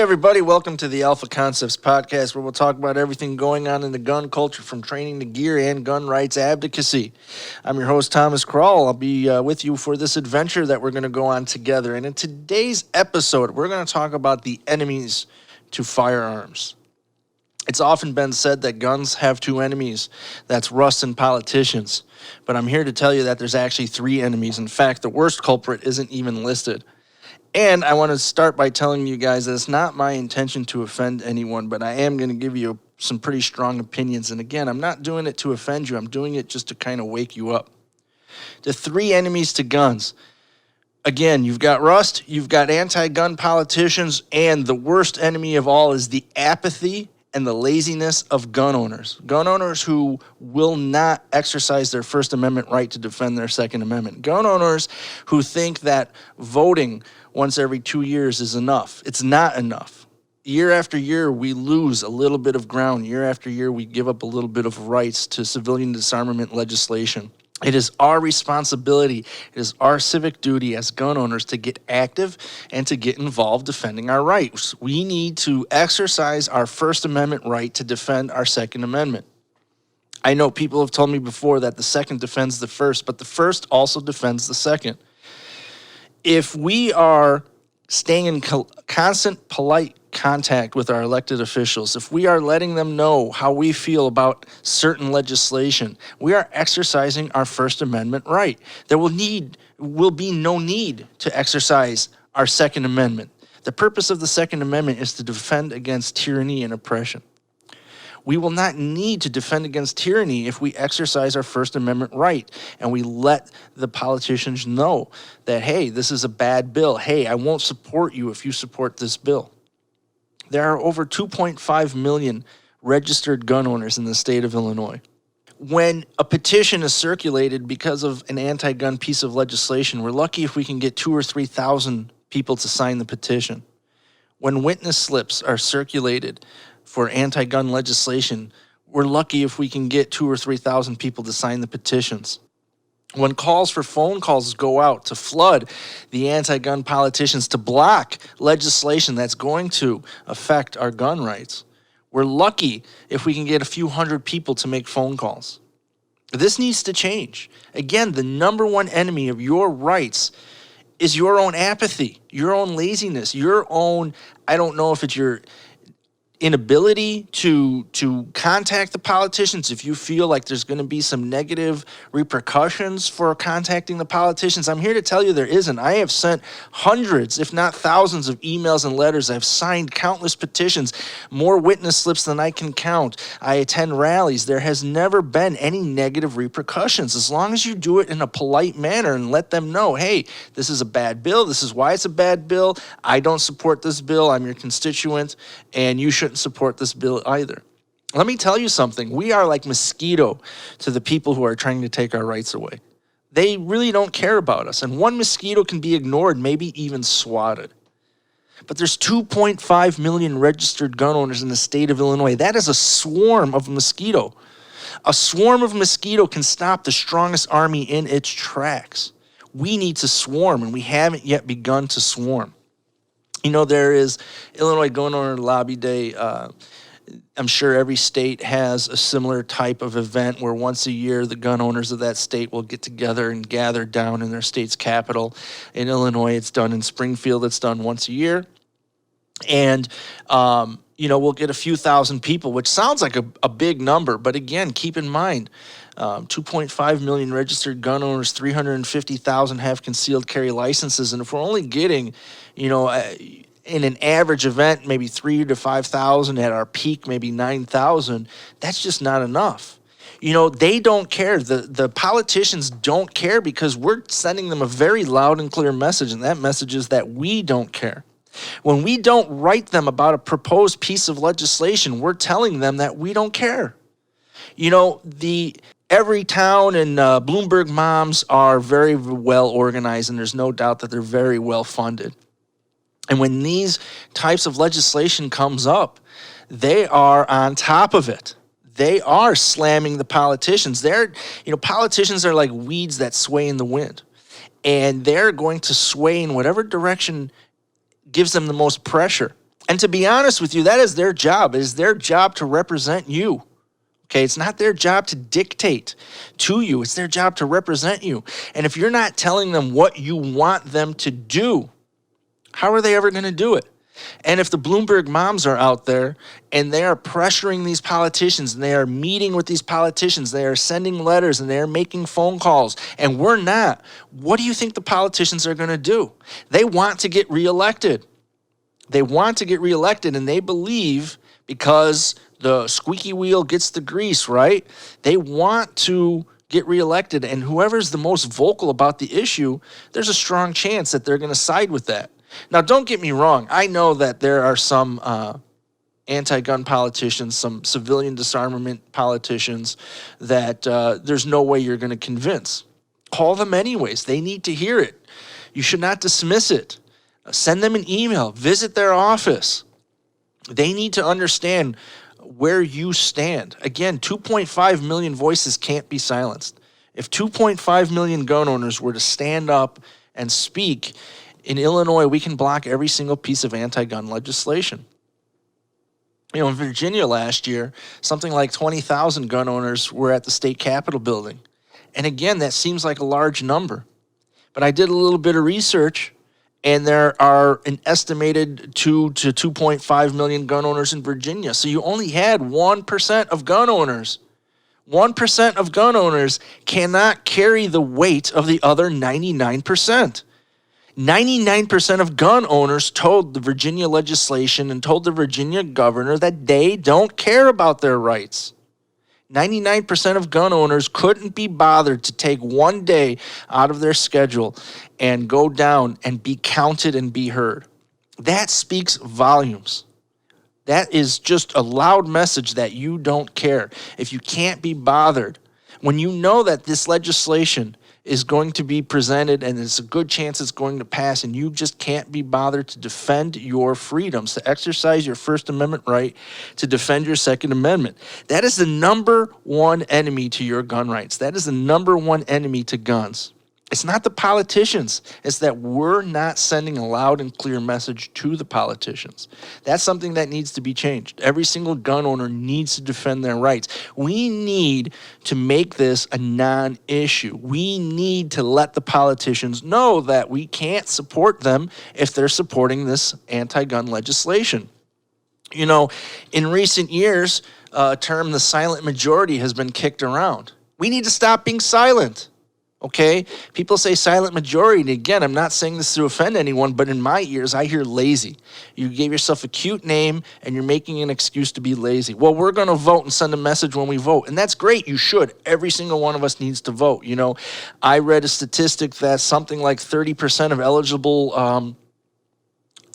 everybody. Welcome to the Alpha Koncepts podcast, where we'll talk about everything going on in the gun culture, from training to gear and gun rights advocacy. I'm your host, Thomas Kroll. I'll be with you for this adventure that we're going to go on together. And in today's episode, we're going to talk about the enemies to firearms. It's often been said that guns have two enemies. That's rust and politicians. But I'm here to tell you that there's actually three enemies. In fact, the worst culprit isn't even listed. And I want to start by telling you guys that it's not my intention to offend anyone, but I am going to give you some pretty strong opinions. And again, I'm not doing it to offend you. I'm doing it just to kind of wake you up. The three enemies to guns. Again, you've got rust, you've got anti-gun politicians, and the worst enemy of all is the apathy and the laziness of gun owners. Gun owners who will not exercise their First Amendment right to defend their Second Amendment. Gun owners who think that voting once every 2 years is enough. It's not enough. Year after year, we lose a little bit of ground. Year after year, we give up a little bit of rights to civilian disarmament legislation. It is our responsibility, it is our civic duty as gun owners to get active and to get involved defending our rights. We need to exercise our First Amendment right to defend our Second Amendment. I know people have told me before that the second defends the first, but the first also defends the second. If we are staying in constant, polite contact with our elected officials, if we are letting them know how we feel about certain legislation, we are exercising our First Amendment right. There will be no need to exercise our Second Amendment. The purpose of the Second Amendment is to defend against tyranny and oppression. We will not need to defend against tyranny if we exercise our First Amendment right and we let the politicians know that, hey, this is a bad bill. Hey, I won't support you if you support this bill. There are over 2.5 million registered gun owners in the state of Illinois. When a petition is circulated because of an anti-gun piece of legislation, we're lucky if we can get 2,000 or 3,000 people to sign the petition. When witness slips are circulated for anti-gun legislation, we're lucky if we can get 2,000 or 3,000 people to sign the petitions. When calls for phone calls go out to flood the anti-gun politicians to block legislation that's going to affect our gun rights, we're lucky if we can get a few hundred people to make phone calls. This needs to change. Again, the number one enemy of your rights is your own apathy, your own laziness, your own, I don't know if it's your inability to contact the politicians. If you feel like there's going to be some negative repercussions for contacting the politicians, I'm here to tell you there isn't. I have sent hundreds, if not thousands, of emails and letters. I've signed countless petitions, more witness slips than I can count. I attend rallies. There has never been any negative repercussions. As long as you do it in a polite manner and let them know, hey, this is a bad bill. This is why it's a bad bill. I don't support this bill. I'm your constituent, and you shouldn't support this bill either. Let me tell you something. We are like mosquito to the people who are trying to take our rights away. They really don't care about us. And one mosquito can be ignored, maybe even swatted. But there's 2.5 million registered gun owners in the state of Illinois. That is a swarm of mosquito. A swarm of mosquito can stop the strongest army in its tracks. We need to swarm, and we haven't yet begun to swarm. You know, there is Illinois Gun Owner Lobby Day. I'm sure every state has a similar type of event where once a year the gun owners of that state will get together and gather down in their state's capital. In Illinois, it's done in Springfield. It's done once a year. And, we'll get a few thousand people, which sounds like a big number. But again, keep in mind, 2.5 million registered gun owners, 350,000 have concealed carry licenses. And if we're only getting, in an average event, maybe 3,000 to 5,000, at our peak, maybe 9,000, that's just not enough. They don't care. The politicians don't care because we're sending them a very loud and clear message, and that message is that we don't care. When we don't write them about a proposed piece of legislation, we're telling them that we don't care. Every town and Bloomberg moms are very well organized, and there's no doubt that they're very well funded. And when these types of legislation comes up, they are on top of it. They are slamming the politicians. Politicians are like weeds that sway in the wind. And they're going to sway in whatever direction gives them the most pressure. And to be honest with you, that is their job. It is their job to represent you. Okay, it's not their job to dictate to you. It's their job to represent you. And if you're not telling them what you want them to do, how are they ever going to do it? And if the Bloomberg moms are out there and they are pressuring these politicians and they are meeting with these politicians, they are sending letters and they are making phone calls, and we're not, what do you think the politicians are going to do? They want to get reelected. They want to get reelected, and they believe because the squeaky wheel gets the grease, right? They want to get reelected, and whoever's the most vocal about the issue, there's a strong chance that they're going to side with that. Now, don't get me wrong. I know that there are some anti-gun politicians, some civilian disarmament politicians that there's no way you're going to convince. Call them anyways. They need to hear it. You should not dismiss it. Send them an email. Visit their office. They need to understand where you stand. Again, 2.5 million voices can't be silenced. If 2.5 million gun owners were to stand up and speak, in Illinois, we can block every single piece of anti-gun legislation. You know, in Virginia last year, something like 20,000 gun owners were at the state capitol building. And again, that seems like a large number. But I did a little bit of research, and there are an estimated 2 to 2.5 million gun owners in Virginia. So you only had 1% of gun owners. 1% of gun owners cannot carry the weight of the other 99%. 99% of gun owners told the Virginia legislation and told the Virginia governor that they don't care about their rights. 99% of gun owners couldn't be bothered to take one day out of their schedule and go down and be counted and be heard. That speaks volumes. That is just a loud message that you don't care. If you can't be bothered, when you know that this legislation is going to be presented and there's a good chance it's going to pass, and you just can't be bothered to defend your freedoms, to exercise your First Amendment right, to defend your Second Amendment. That is the number one enemy to your gun rights. That is the number one enemy to guns. It's not the politicians. It's that we're not sending a loud and clear message to the politicians. That's something that needs to be changed. Every single gun owner needs to defend their rights. We need to make this a non-issue. We need to let the politicians know that we can't support them if they're supporting this anti-gun legislation. You know, in recent years, a term, the silent majority, has been kicked around. We need to stop being silent. Okay, people say silent majority, and again, I'm not saying this to offend anyone, but in my ears, I hear lazy. You gave yourself a cute name, and you're making an excuse to be lazy. Well, we're going to vote and send a message when we vote, and that's great. You should. Every single one of us needs to vote. You know, I read a statistic that something like 30% of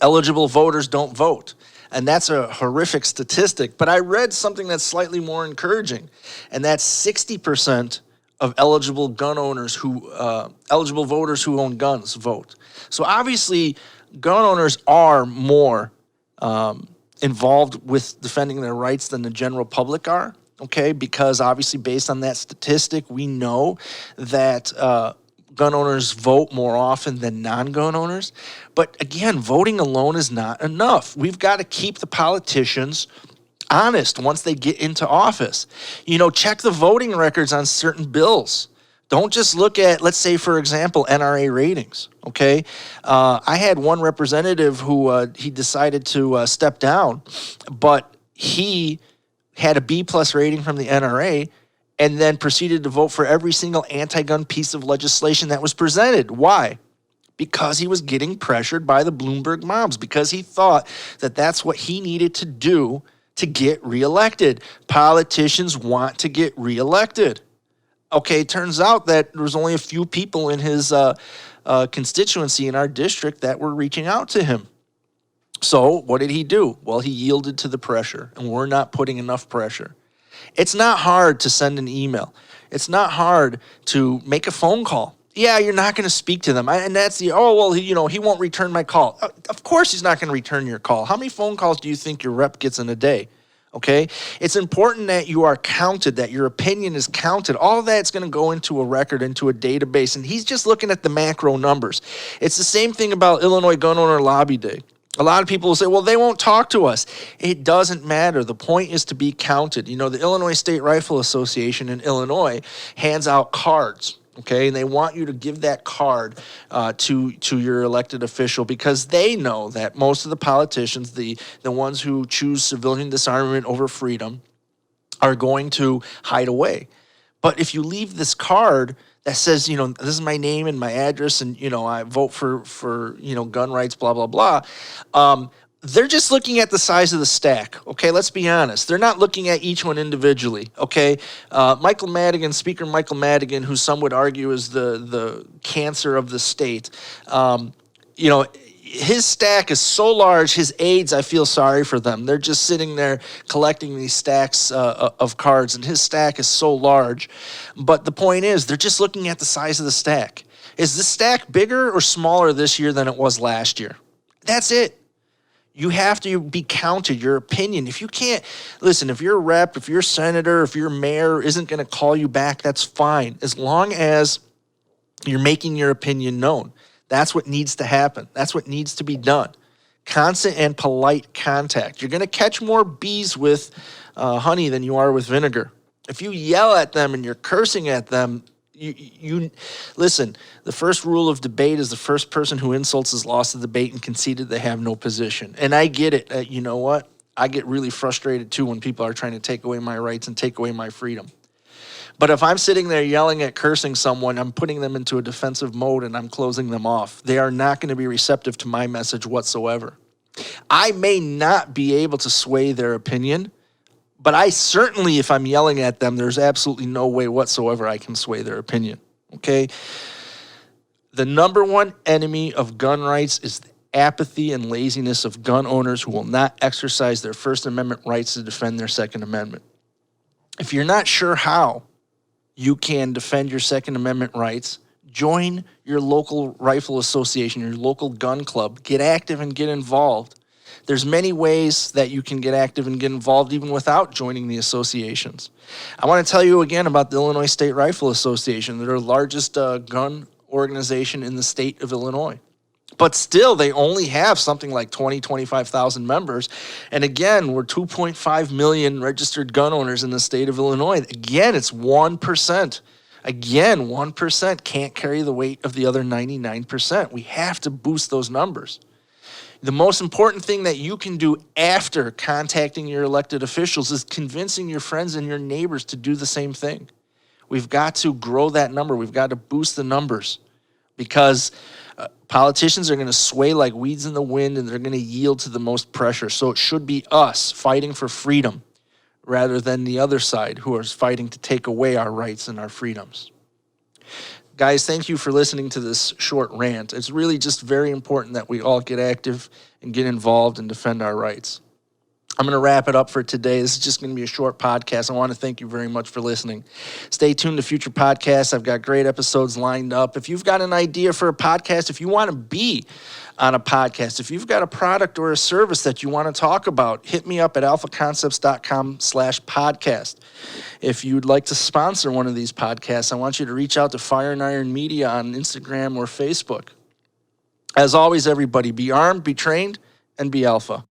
eligible voters don't vote. And that's a horrific statistic. But I read something that's slightly more encouraging, and that's 60% of eligible voters who own guns vote. So obviously, gun owners are more involved with defending their rights than the general public are. Okay, because obviously, based on that statistic, we know that gun owners vote more often than non-gun owners. But again, voting alone is not enough. We've got to keep the politicians honest once they get into office. You know, check the voting records on certain bills. Don't just look at, let's say, for example, NRA ratings, okay? I had one representative who he decided to step down, but he had a B-plus rating from the NRA and then proceeded to vote for every single anti-gun piece of legislation that was presented. Why? Because he was getting pressured by the Bloomberg mobs, because he thought that that's what he needed to do to get reelected. Politicians want to get reelected. Okay, it turns out that there was only a few people in his constituency in our district that were reaching out to him. So what did he do? Well, he yielded to the pressure, and we're not putting enough pressure. It's not hard to send an email. It's not hard to make a phone call. Yeah, you're not going to speak to them. And that's he won't return my call. Of course he's not going to return your call. How many phone calls do you think your rep gets in a day? Okay? It's important that you are counted, that your opinion is counted. All of that's going to go into a record, into a database, and he's just looking at the macro numbers. It's the same thing about Illinois Gun Owner Lobby Day. A lot of people will say, well, they won't talk to us. It doesn't matter. The point is to be counted. You know, the Illinois State Rifle Association in Illinois hands out cards, okay? And they want you to give that card to your elected official, because they know that most of the politicians, the ones who choose civilian disarmament over freedom, are going to hide away. But if you leave this card that says, you know, this is my name and my address, and, you know, I vote for you know, gun rights, blah, blah, blah, they're just looking at the size of the stack, okay? Let's be honest. They're not looking at each one individually, okay? Speaker Michael Madigan, who some would argue is the cancer of the state, you know, his stack is so large, his aides, I feel sorry for them. They're just sitting there collecting these stacks of cards, and his stack is so large. But the point is, they're just looking at the size of the stack. Is the stack bigger or smaller this year than it was last year? That's it. You have to be counted, your opinion. If you can't, listen, if you're a rep, if you're a senator, if your mayor isn't going to call you back, that's fine, as long as you're making your opinion known. That's what needs to happen. That's what needs to be done. Constant and polite contact. You're going to catch more bees with honey than you are with vinegar. If you yell at them and you're cursing at them, you listen, the first rule of debate is the first person who insults has lost the debate and conceded they have no position. And I get it. You know what? I get really frustrated too when people are trying to take away my rights and take away my freedom. But if I'm sitting there yelling at, cursing someone, I'm putting them into a defensive mode and I'm closing them off. They are not going to be receptive to my message whatsoever. I may not be able to sway their opinion, but I certainly, if I'm yelling at them, there's absolutely no way whatsoever I can sway their opinion, okay? The number one enemy of gun rights is the apathy and laziness of gun owners who will not exercise their First Amendment rights to defend their Second Amendment. If you're not sure how you can defend your Second Amendment rights, join your local rifle association, your local gun club. Get active and get involved. There's many ways that you can get active and get involved even without joining the associations. I want to tell you again about the Illinois State Rifle Association. They're the largest gun organization in the state of Illinois. But still, they only have something like 25,000 members. And again, we're 2.5 million registered gun owners in the state of Illinois. Again, it's 1%. Again, 1% can't carry the weight of the other 99%. We have to boost those numbers. The most important thing that you can do after contacting your elected officials is convincing your friends and your neighbors to do the same thing. We've got to grow that number. We've got to boost the numbers, because politicians are going to sway like weeds in the wind, and they're going to yield to the most pressure. So it should be us fighting for freedom rather than the other side who is fighting to take away our rights and our freedoms. Guys, thank you for listening to this short rant. It's really just very important that we all get active and get involved and defend our rights. I'm going to wrap it up for today. This is just going to be a short podcast. I want to thank you very much for listening. Stay tuned to future podcasts. I've got great episodes lined up. If you've got an idea for a podcast, if you want to be on a podcast, if you've got a product or a service that you want to talk about, hit me up at alphaconcepts.com/podcast. If you'd like to sponsor one of these podcasts, I want you to reach out to Fire and Iron Media on Instagram or Facebook. As always, everybody, be armed, be trained, and be alpha.